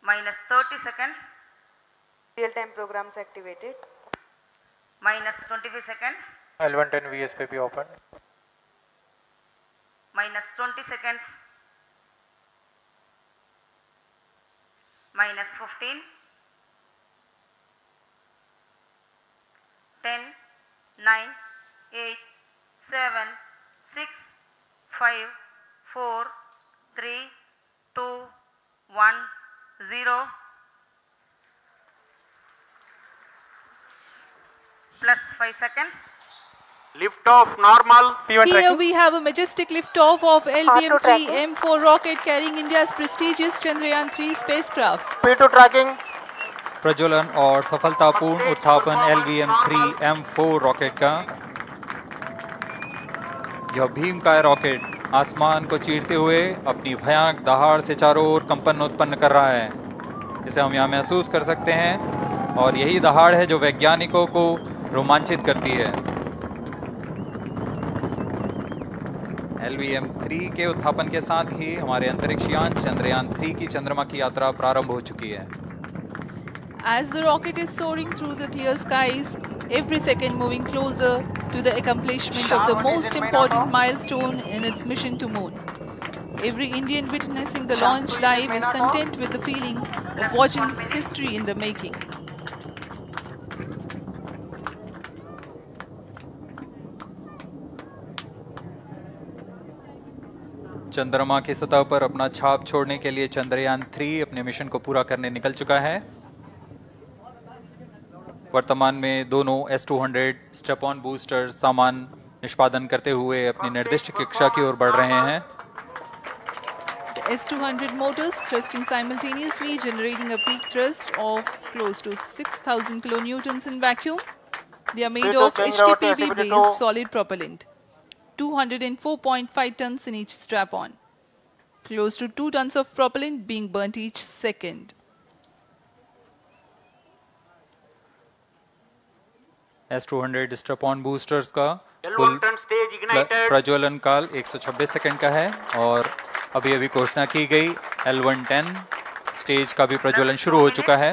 minus 30 seconds, real-time programs activated, minus 25 seconds, L110 VSPP open, minus 20 seconds, minus 15, 10, 9, 8, 7, 6, 5, 4, 3, 2, 1, 0, plus 5 seconds. Lift off normal. Here we have a majestic liftoff of LVM-3 M4 rocket carrying India's prestigious Chandrayaan 3 spacecraft. P2 tracking. प्रज्वलन और सफलतापूर्ण उत्थापन LVM-3 M4 rocket का। यह भीमकाय rocket आसमान को चीरते हुए अपनी भयानक दहाड़ से चारों ओर कंपन उत्पन्न कर रहा है। इसे हम यहाँ महसूस कर सकते हैं और यही दहाड़ है जो वैज्ञानिकों को रोमांचित करती है। LVM-3 के उत्थापन के साथ ही हमारे अंतरिक्ष यान चंद्रयान 3 की चंद्रमा की यात्रा प्रारंभ हो चुकी है। As the rocket is soaring through the clear skies, every second moving closer to the accomplishment of the most important milestone in its mission to moon. Every Indian witnessing the launch live is content with the feeling of watching history in the making. चंद्रमा की सतह पर अपना छाप छोड़ने के लिए चंद्रयान 3 अपने मिशन को पूरा करने निकल चुका है। वर्तमान में दोनों S-200 स्टेप ऑन बूस्टर सामान निष्पादन करते हुए अपनी निर्दिष्ट कक्षा की ओर बढ़ रहे हैं। The S-200 motors thrusting simultaneously, generating a peak thrust of close to 6,000 kilonewtons in vacuum. They are made of HTPB-based solid propellant. 204.5 tons in each strap-on. Close to 2 tons of propellant being burnt each second. S-200 strap-on boosters का कुल प्रज्वलन काल 126 second का है और अभी अभी घोषणा की गई L110 स्टेज का भी प्रज्वलन शुरू हो चुका है।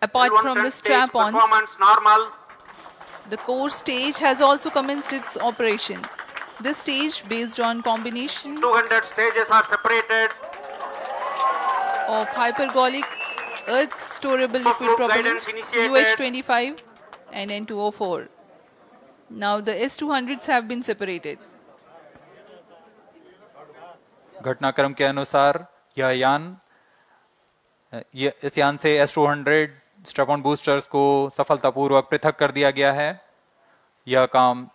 Apart from the strap-ons, the core stage has also commenced its operation. This stage, based on combination 200 stages are separated of hypergolic Earth storable liquid propellants UH-25 and N2O4. Now the S-200s have been separated. घटनाक्रम के अनुसार इस यान से S-200 strap-on boosters को सफलतापूर्वक पृथक कर दिया गया है। यह काम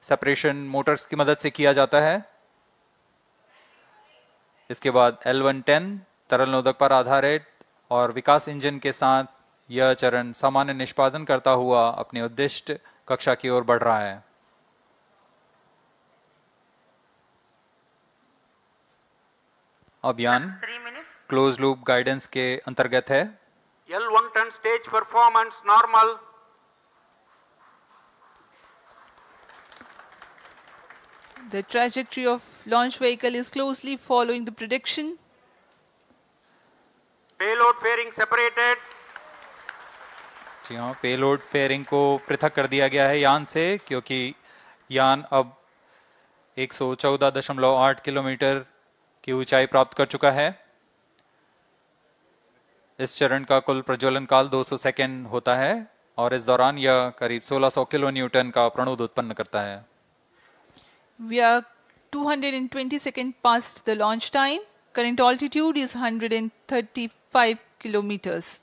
सेपरेशन मोटर्स की मदद से किया जाता है। इसके बाद L110 तरल नोदक पर आधारित और विकास इंजन के साथ यह चरण सामान्य निष्पादन करता हुआ अपने उद्दिष्ट कक्षा की ओर बढ़ रहा है। अभियान क्लोज लूप गाइडेंस के अंतर्गत है। L110 stage performance normal. The trajectory of launch vehicle is closely following the prediction. Payload fairing separated. जी हाँ, पेलोड फेयरिंग को पृथक कर दिया गया है यान से, क्योंकि यान अब 114.8 किलोमीटर की ऊंचाई प्राप्त कर चुका है। इस चरण का कुल प्रज्वलन काल 200 सेकेंड होता है और इस दौरान यह करीब 1600 किलो न्यूटन का प्रणोद उत्पन्न करता है। We are 220 seconds past the launch time. Current altitude is 135 kilometers.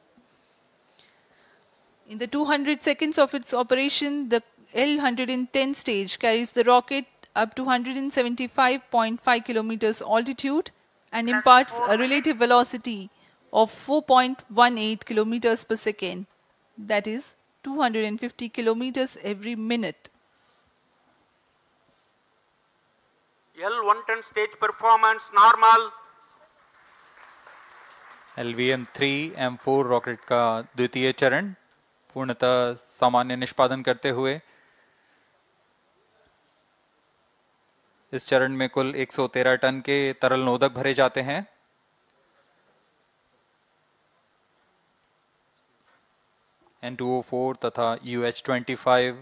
In the 200 seconds of its operation, the L110 stage carries the rocket up to 175.5 kilometers altitude and imparts a relative velocity of 4.18 kilometers per second. That is 250 kilometers every minute. L110 stage performance normal. LVM-3 M4 rocket का द्वितीय चरण पूर्णतः सामान्य निष्पादन करते हुए इस चरण में कुल 113 टन के तरल नोदक भरे जाते हैं। N2O4 तथा UH-25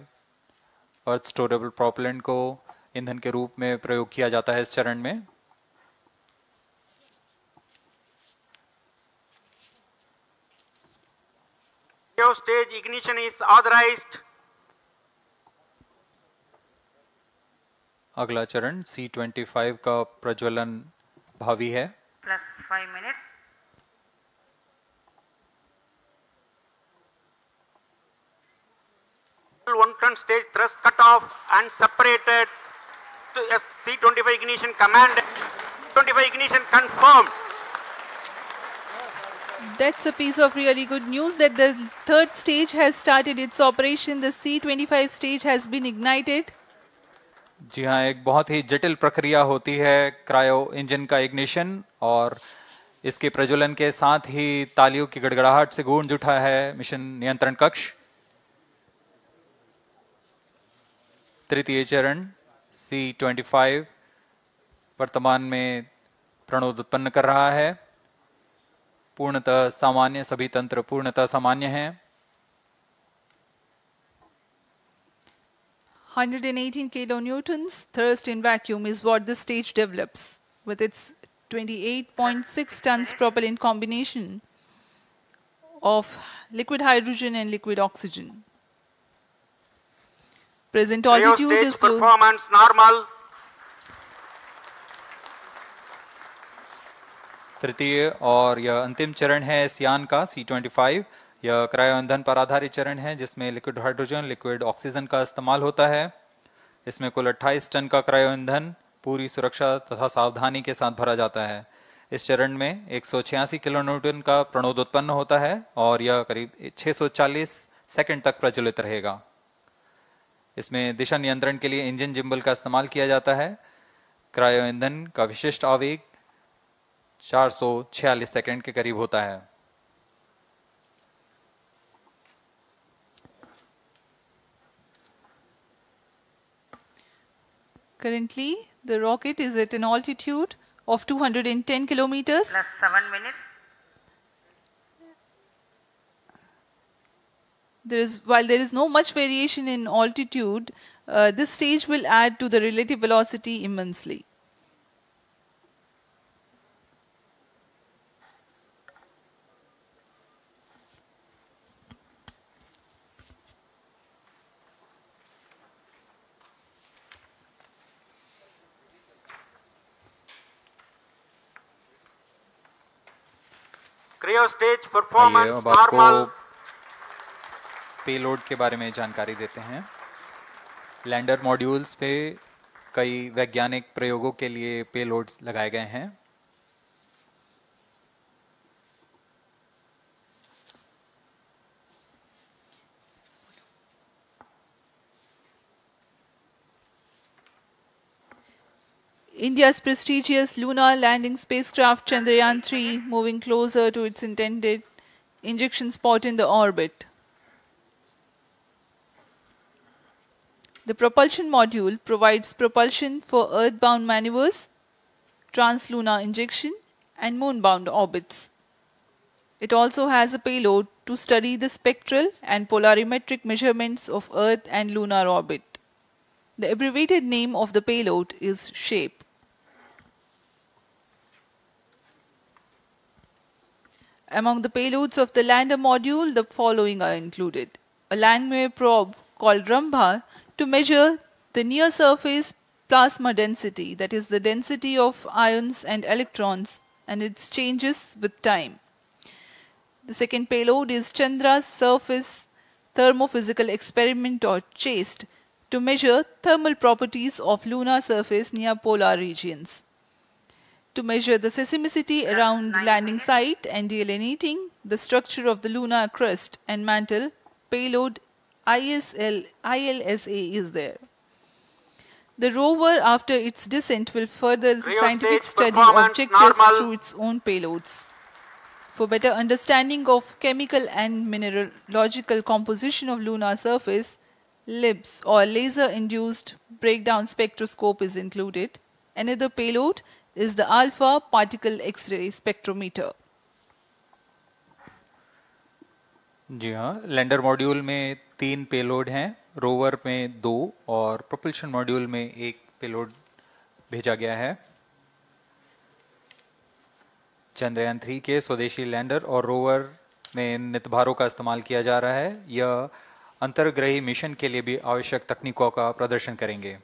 अर्थ स्टोरेबल प्रोपेलेंट को ईंधन के रूप में प्रयोग किया जाता है इस चरण में। Stage ignition is authorized. अगला चरण C25 का प्रज्वलन भावी है। plus 5 minutes. L1 stage thrust cut off and separated to C25 ignition command. 25 ignition confirmed. That's a piece of really good news that the third stage has started its operation. The C25 stage has been ignited. जी हाँ, एक बहुत ही जटिल प्रक्रिया होती है cryo engine का ignition, और इसके प्रज्वलन के साथ ही तालियों की गड़गड़ाहट से गूंज उठा है मिशन नियंत्रण कक्ष। तृतीय चरण C25 वर्तमान में प्रणोद उत्पन्न कर रहा है। पूर्णतः सामान्य, सभी तंत्र पूर्णतः सामान्य हैं। 118 kilonewtons thrust in vacuum is what this stage develops with its 28.6 tons propellant combination of liquid hydrogen and liquid oxygen. Present altitude Stage is close. performance normal. तृतीय और यह अंतिम चरण है इस यान का C25। यह क्रायो ईंधन पर आधारित चरण है जिसमें लिक्विड हाइड्रोजन, लिक्विड ऑक्सीजन का इस्तेमाल होता है। इसमें कुल 28 टन का क्रायो ईंधन पूरी सुरक्षा तथा सावधानी के साथ भरा जाता है। इस चरण में 186 किलोन्यूटन का प्रणोद उत्पन्न होता है और यह करीब 640 सेकंड तक प्रज्वलित रहेगा। इसमें दिशा नियंत्रण के लिए इंजन जिम्बल का इस्तेमाल किया जाता है। क्रायो ईंधन का विशिष्ट आवेग 446 सेकंड के करीब होता है। Currently, the rocket is at an altitude of 210 kilometers. plus 7 minutes. While there is no much variation in altitude, this stage will add to the relative velocity immensely. Cryo stage आइए performance अब आपको normal. Payload के बारे में जानकारी देते हैं। Lander modules पे कई वैज्ञानिक प्रयोगों के लिए पेलोड्स लगाए गए हैं। India's prestigious lunar landing spacecraft Chandrayaan 3 moving closer to its intended injection spot in the orbit. The propulsion module provides propulsion for earthbound maneuvers, translunar injection, and moonbound orbits. It also has a payload to study the spectral and polarimetric measurements of Earth and lunar orbit. The abbreviated name of the payload is SHAPE. Among the payloads of the lander module, the following are included. A landwehr probe called Rambha to measure the near-surface plasma density, that is the density of ions and electrons, and its changes with time. The second payload is Chandra's Surface Thermophysical Experiment, or CHASTE, to measure thermal properties of lunar surface near polar regions. To measure the seismicity around the landing site and delineating the structure of the lunar crust and mantle, payload ILSA is there. The rover, after its descent, will further the scientific study objectives through its own payloads. For better understanding of chemical and mineralogical composition of lunar surface, LIBS or laser-induced breakdown spectroscope is included. Another payload is the alpha particle X-ray spectrometer. जी हाँ, lander module में 3 payload हैं, rover में 2 और propulsion module में 1 payload भेजा गया है। चंद्रयान 3 के स्वदेशी लैंडर और रोवर में नितभारों का इस्तेमाल किया जा रहा है। यह अंतर्ग्रही मिशन के लिए भी आवश्यक तकनीकों का प्रदर्शन करेंगे।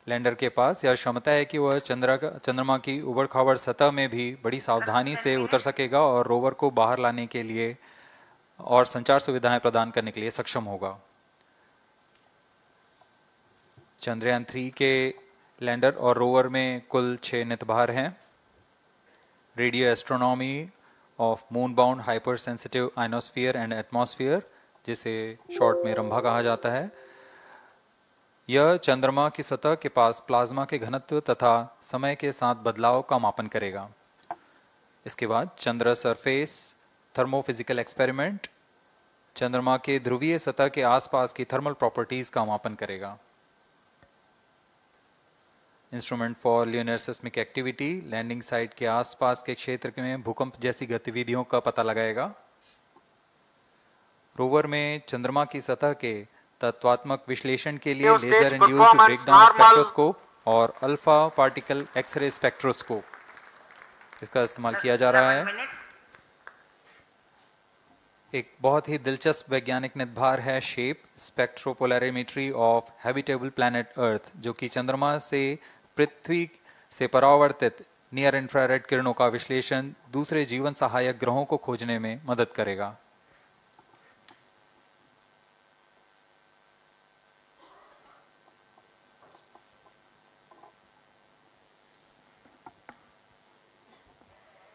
लैंडर के पास यह क्षमता है कि वह चंद्रमा की उबड़-खाबड़ सतह में भी बड़ी सावधानी से उतर सकेगा और रोवर को बाहर लाने के लिए और संचार सुविधाएं प्रदान करने के लिए सक्षम होगा। चंद्रयान 3 के लैंडर और रोवर में कुल 6 नितभार हैं। Radio astronomy of moon bound hyper sensitive ionosphere and atmosphere, जिसे शॉर्ट में रंभा कहा जाता है, यह चंद्रमा की सतह के पास प्लाज्मा के घनत्व तथा समय के साथ बदलाव का मापन करेगा। इसके बाद चंद्र सरफेस थर्मोफिजिकल एक्सपेरिमेंट चंद्रमा के ध्रुवीय सतह के आसपास की थर्मल प्रॉपर्टीज का मापन करेगा। Instrument for lunar seismic activity landing site के आसपास के क्षेत्र में भूकंप जैसी गतिविधियों का पता लगाएगा। रोवर में चंद्रमा की सतह के तत्वात्मक विश्लेषण के लिए लेजर इंड्यूस्ड ब्रेकडाउन स्पेक्ट्रोस्कोप और अल्फा पार्टिकल एक्सरे स्पेक्ट्रोस्कोप इसका इस्तेमाल किया जा रहा है। एक बहुत ही दिलचस्प वैज्ञानिक निर्धार है shape स्पेक्ट्रोपोलैरिमेट्री of habitable planet earth, जो कि चंद्रमा से पृथ्वी से परावर्तित नियर इंफ्रारेड किरणों का विश्लेषण दूसरे जीवन सहायक ग्रहों को खोजने में मदद करेगा।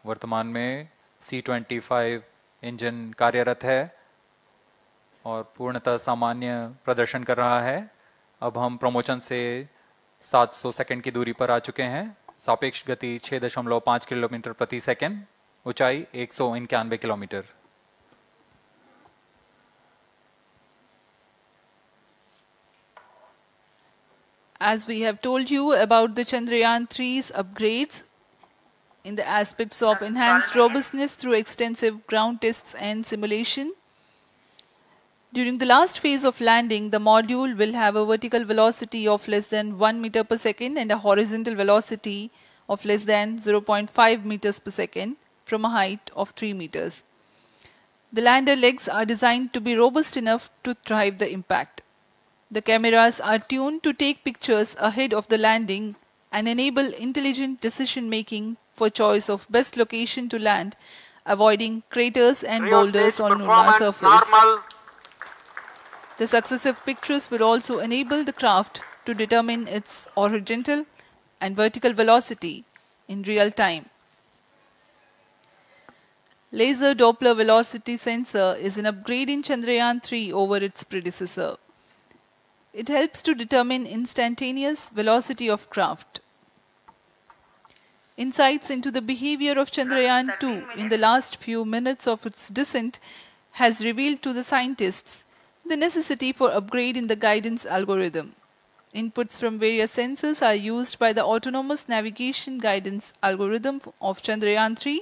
वर्तमान में C-25 इंजन कार्यरत है और पूर्णतः सामान्य प्रदर्शन कर रहा है। अब हम प्रमोशन से 700 सेकंड की दूरी पर आ चुके हैं। सापेक्ष गति 6.5 किलोमीटर प्रति सेकंड, ऊंचाई 191 kilometre. As we have told you about the Chandrayaan 3's upgrades in the aspects of enhanced robustness through extensive ground tests and simulation. During the last phase of landing, the module will have a vertical velocity of less than 1 meter per second and a horizontal velocity of less than 0.5 meters per second from a height of 3 meters. The lander legs are designed to be robust enough to drive the impact. The cameras are tuned to take pictures ahead of the landing and enable intelligent decision making for choice of best location to land, avoiding craters and boulders on lunar surface. The successive pictures will also enable the craft to determine its horizontal and vertical velocity in real time. Laser Doppler velocity sensor is an upgrade in Chandrayaan 3 over its predecessor. It helps to determine instantaneous velocity of craft. Insights into the behavior of Chandrayaan 2 in the last few minutes of its descent has revealed to the scientists the necessity for upgrade in the guidance algorithm. Inputs from various sensors are used by the autonomous navigation guidance algorithm of Chandrayaan 3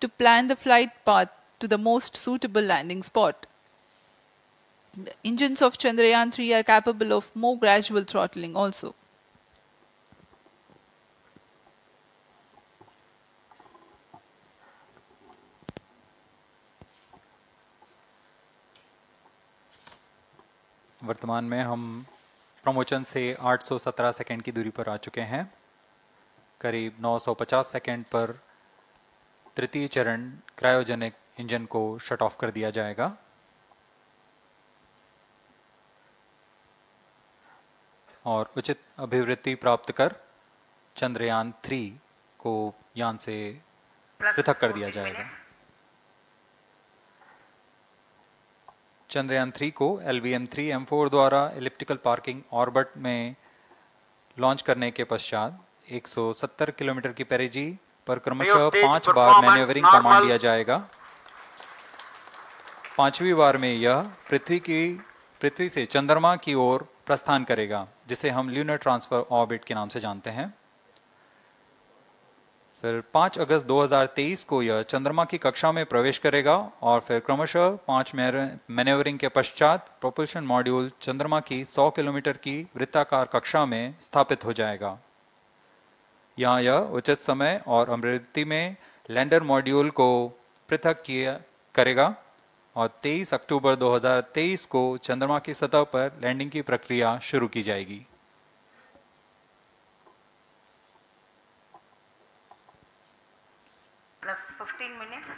to plan the flight path to the most suitable landing spot. The engines of Chandrayaan 3 are capable of more gradual throttling also. वर्तमान में हम promotion से 817 second की दूरी पर आ चुके हैं। करीब 950 सेकंड पर तृतीय चरण क्रायोजेनिक इंजन को शट ऑफ कर दिया जाएगा। और उचित अभिवृद्धि प्राप्त कर चंद्रयान 3 को यान से पृथक कर दिया जाएगा। चंद्रयान 3 को LVM-3M4 द्वारा एलिप्टिकल पार्किंग ऑर्बिट में लॉन्च करने के पश्चात 170 किलोमीटर की पेरिजी पर क्रमशः 5 बार मैन्यूवरिंग कमांड दिया जाएगा। 5वीं बार में यह पृथ्वी की पृथ्वी से चंद्रमा की ओर प्रस्थान करेगा, जिसे हम ल्यूनर ट्रांसफर ऑर्बिट के नाम से जानते हैं। फिर 5 अगस्त 2023 को यह चंद्रमा की कक्षा में प्रवेश करेगा और फिर क्रमशः 5 मैनेवरिंग के पश्चात प्रोपल्शन मॉड्यूल चंद्रमा की 100 किलोमीटर की वृत्ताकार कक्षा में स्थापित हो जाएगा। यहाँ यह उचित समय और आवृत्ति में लैंडर मॉड्यूल को पृथक करेगा और 23 अक्टूबर 2023 को चंद्रमा की सतह पर लैंडिंग की प्रक्रिया शुरू की जाएगी। Plus 15 minutes.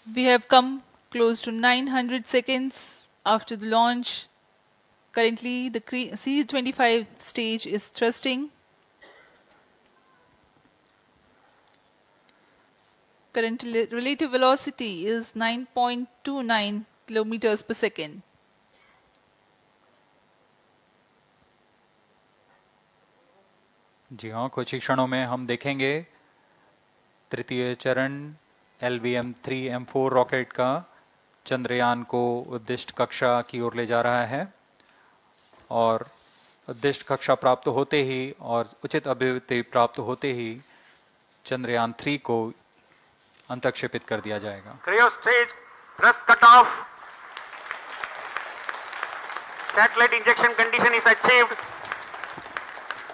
We have come close to 900 seconds after the launch. Currently, the C-25 stage is thrusting. Current relative velocity is 9.29 kilometers per second. जी हाँ, कुछ ही क्षणों में हम देखेंगे तृतीय चरण LVM-3M4 रॉकेट का चंद्रयान को उद्दिष्ट कक्षा की ओर ले जा रहा है और उद्दिष्ट कक्षा प्राप्त होते ही और उचित अभिवृद्धि प्राप्त होते ही चंद्रयान 3 को अंतक्षेपित कर दिया जाएगा। Cryo stage thrust cutoff. Satellite injection condition is achieved.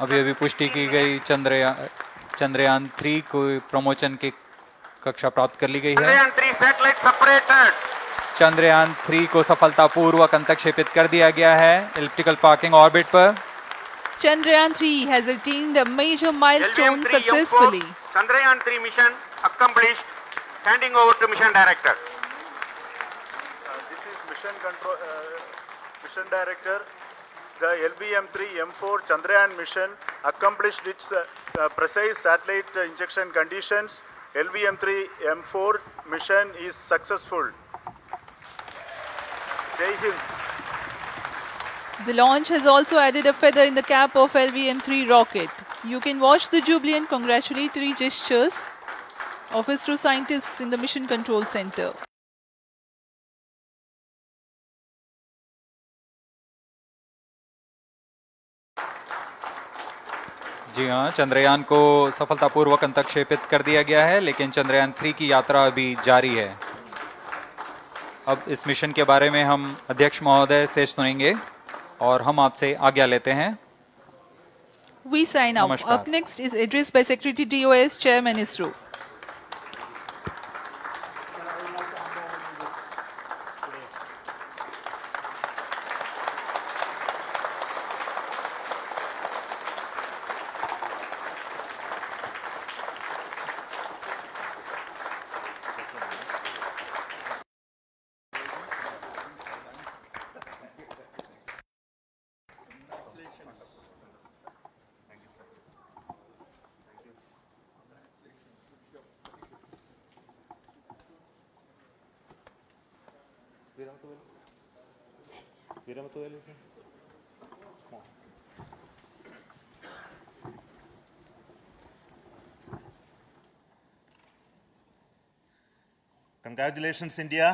अभी पुष्टि की गई चंद्रयान 3 को प्रमोशन की कक्षा प्राप्त कर ली गई है। Chandrayaan 3 satellite separated. चंद्रयान 3 को सफलतापूर्वक अंतक्षेपित कर दिया गया है एलिप्टिकल पार्किंग ऑर्बिट पर। Chandrayaan 3 has attained a major milestone successfully. Chandrayaan 3 mission accomplished. Handing over to mission director. This is mission director. The LVM-3M4 Chandrayaan mission accomplished its precise satellite injection conditions. LVM-3M4 mission is successful. Jai Hind. The launch has also added a feather in the cap of LVM-3 rocket. You can watch the jubilant congratulatory gestures of ISRO scientists in the Mission Control Center. जी हाँ, चंद्रयान को सफलतापूर्वक अंतक्षेपित कर दिया गया है, लेकिन चंद्रयान 3 की यात्रा अभी जारी है। अब इस मिशन के बारे में हम अध्यक्ष महोदय से सुनेंगे और हम आपसे आज्ञा लेते हैं। We sign off. Up next is address by Secretary DOS, Chairman ISRO. Congratulations, India.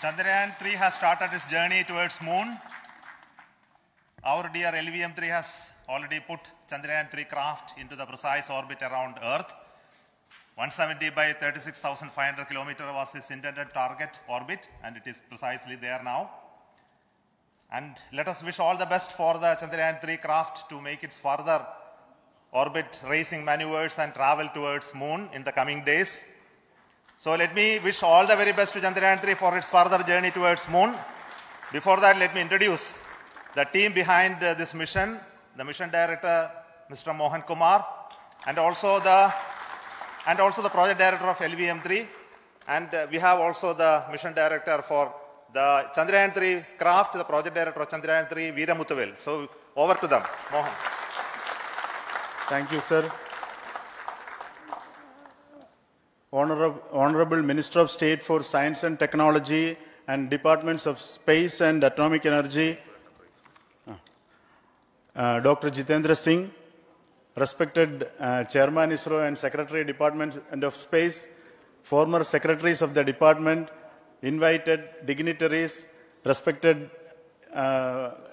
Chandrayaan 3 has started its journey towards moon. Our dear LVM-3 has already put Chandrayaan 3 craft into the precise orbit around Earth. 170 by 36,500 kilometers was its intended target orbit, and it is precisely there now. And let us wish all the best for the Chandrayaan 3 craft to make its further orbit racing maneuvers and travel towards moon in the coming days. So let me wish all the very best to Chandrayaan 3 for its further journey towards moon. Before that, let me introduce the team behind this mission, the mission director, Mr. Mohan Kumar, and also the project director of LVM-3. And we have also the mission director for the Chandrayaan 3 craft, the project director of Chandrayaan 3, Veera Muthuvel. So over to them, Mohan. Thank you, sir. Honorable Minister of State for Science and Technology and Departments of Space and Atomic Energy, Dr. Jitendra Singh, respected Chairman ISRO and Secretary Department of Space, former secretaries of the department, invited dignitaries, respected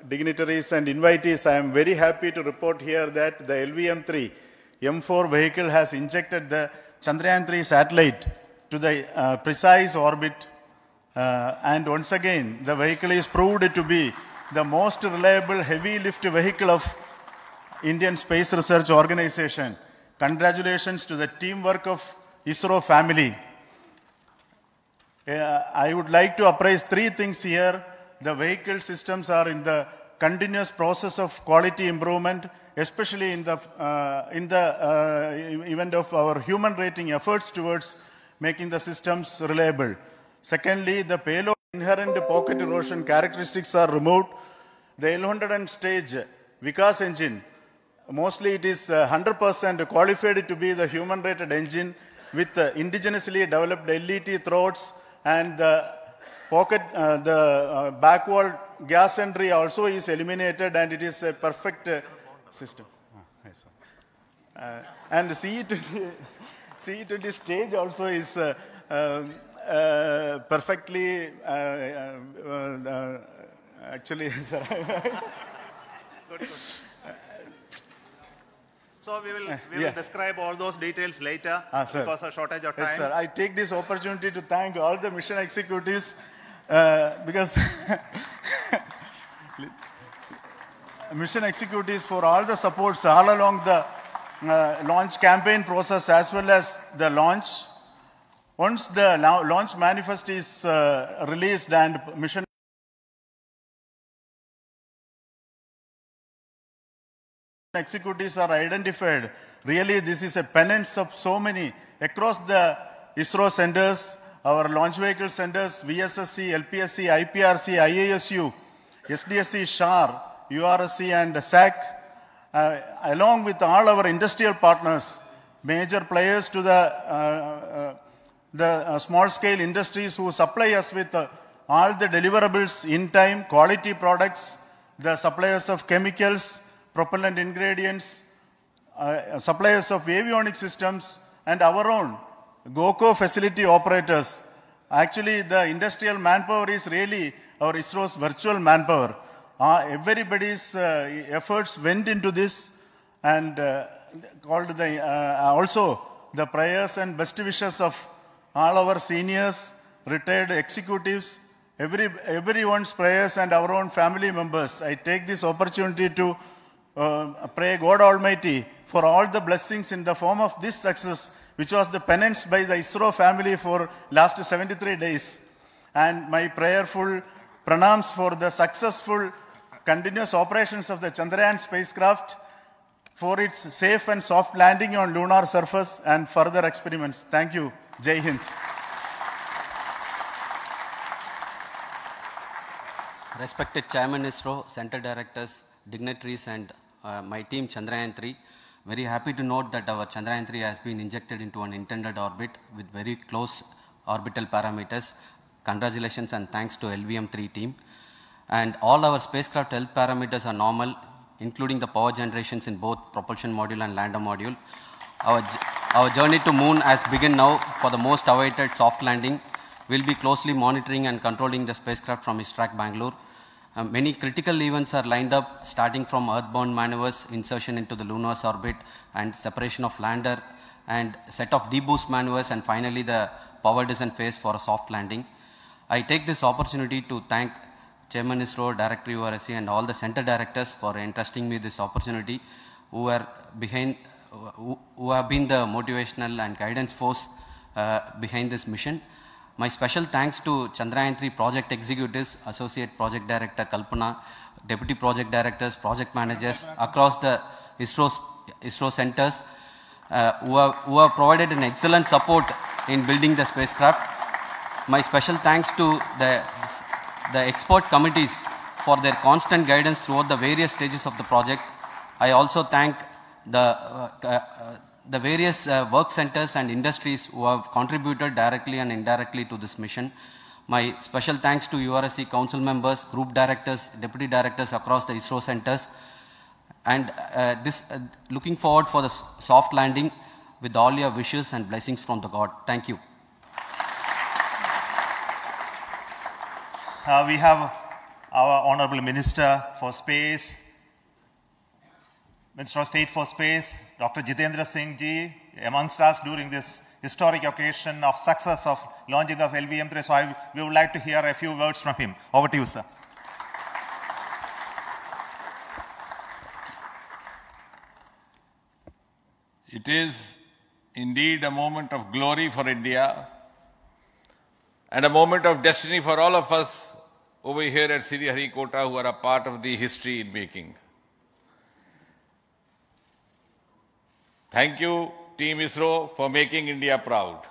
dignitaries and invitees, I am very happy to report here that the LVM-3 M4 vehicle has injected the Chandrayaan-3 satellite to the precise orbit, and once again the vehicle is proved to be the most reliable heavy lift vehicle of Indian Space Research Organization. Congratulations to the teamwork of ISRO family. I would like to appraise three things here. The vehicle systems are in the continuous process of quality improvement, especially in the event of our human rating efforts towards making the systems reliable. Secondly, the payload inherent pocket erosion characteristics are removed. The L100 stage Vikas engine, mostly it is 100% qualified to be the human rated engine with indigenously developed LET throats, and the pocket, the back wall gas entry also is eliminated, and it is a perfect system. And CE20 stage also is perfectly, actually, sir. Good. So we will describe all those details later because of shortage of time. Yes, sir. I take this opportunity to thank all the mission executives because mission executives for all the supports all along the launch campaign process as well as the launch. Once the launch manifest is released and mission executives are identified, really this is a penance of so many across the ISRO centers, our launch vehicle centers, VSSC, LPSC, IPRC, IASU, SDSC, SHAR, URSC and SAC, along with all our industrial partners, major players to the small scale industries who supply us with all the deliverables in time, quality products, the suppliers of chemicals, propellant ingredients, suppliers of avionics systems, and our own GOCO facility operators. Actually, the industrial manpower is really our ISRO's virtual manpower. Everybody's efforts went into this, and also the prayers and best wishes of all our seniors, retired executives, everyone's prayers and our own family members. I take this opportunity to pray God Almighty for all the blessings in the form of this success, which was the penance by the ISRO family for last 73 days. And my prayerful pranams for the successful continuous operations of the Chandrayaan spacecraft, for its safe and soft landing on lunar surface and further experiments. Thank you. Jai Hind. Respected Chairman ISRO, Center Directors, dignitaries and my team Chandrayaan-3, very happy to note that our Chandrayaan-3 has been injected into an intended orbit with very close orbital parameters. Congratulations and thanks to LVM-3 team. And all our spacecraft health parameters are normal, including the power generations in both propulsion module and lander module. Our journey to moon has begun now for the most awaited soft landing. We'll be closely monitoring and controlling the spacecraft from ISRAC Bangalore. Many critical events are lined up, starting from earthbound maneuvers, insertion into the lunar orbit, and separation of lander, and set of deboost maneuvers, and finally the power descent phase for a soft landing. I take this opportunity to thank Chairman ISRO, Director URSC, and all the center directors for entrusting me this opportunity, who have been the motivational and guidance force behind this mission. My special thanks to Chandrayaan-3 project executives, Associate Project Director Kalpana, Deputy Project Directors, Project Managers across the ISRO centers who have provided an excellent support in building the spacecraft. My special thanks to the expert committees for their constant guidance throughout the various stages of the project. I also thank the various work centers and industries who have contributed directly and indirectly to this mission. My special thanks to URSC council members, group directors, deputy directors across the ISRO centers, And looking forward for the soft landing with all your wishes and blessings from the God. Thank you. We have our Honorable Minister for Space, Minister of State for Space, Dr. Jitendra Singh ji, amongst us during this historic occasion of success of launching of LVM-3. So we would like to hear a few words from him. Over to you, sir. It is indeed a moment of glory for India and a moment of destiny for all of us over here at Sriharikota who are a part of the history in making. Thank you, Team ISRO, for making India proud.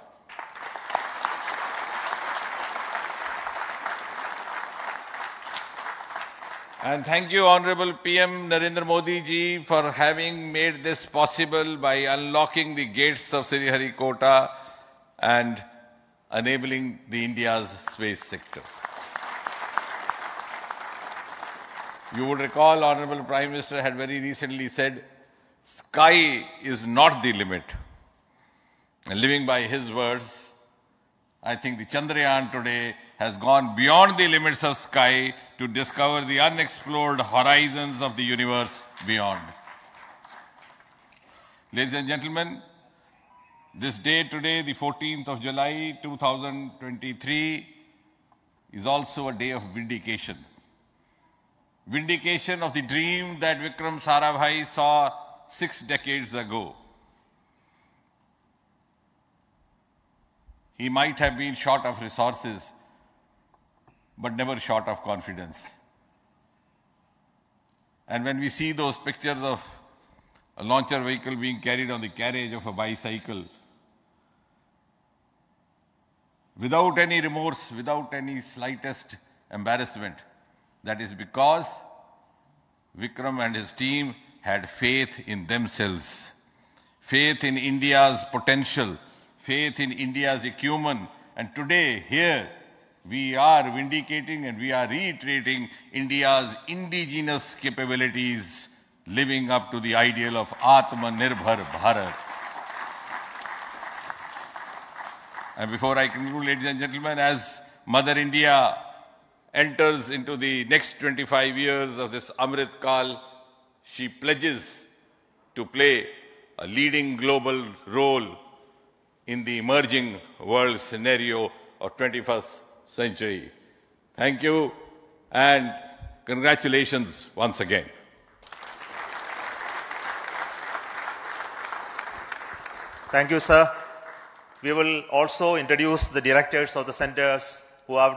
And thank you, Honorable PM Narendra Modi ji, for having made this possible by unlocking the gates of Sriharikota and enabling the India's space sector. You would recall, Honorable Prime Minister had very recently said, sky is not the limit. And living by his words, I think the Chandrayaan today has gone beyond the limits of sky to discover the unexplored horizons of the universe beyond. Ladies and gentlemen, this day today, the 14th of July 2023, is also a day of vindication. Vindication of the dream that Vikram Sarabhai saw 6 decades ago. He might have been short of resources, but never short of confidence. And when we see those pictures of a launcher vehicle being carried on the carriage of a bicycle, without any remorse, without any slightest embarrassment, that is because Vikram and his team had faith in themselves, faith in India's potential, faith in India's acumen. And today, here, we are vindicating and we are reiterating India's indigenous capabilities, living up to the ideal of Atmanirbhar Bharat. And before I conclude, ladies and gentlemen, as Mother India enters into the next 25 years of this Amrit Kal, she pledges to play a leading global role in the emerging world scenario of 21st century. Thank you and congratulations once again. Thank you, sir. We will also introduce the directors of the centers who have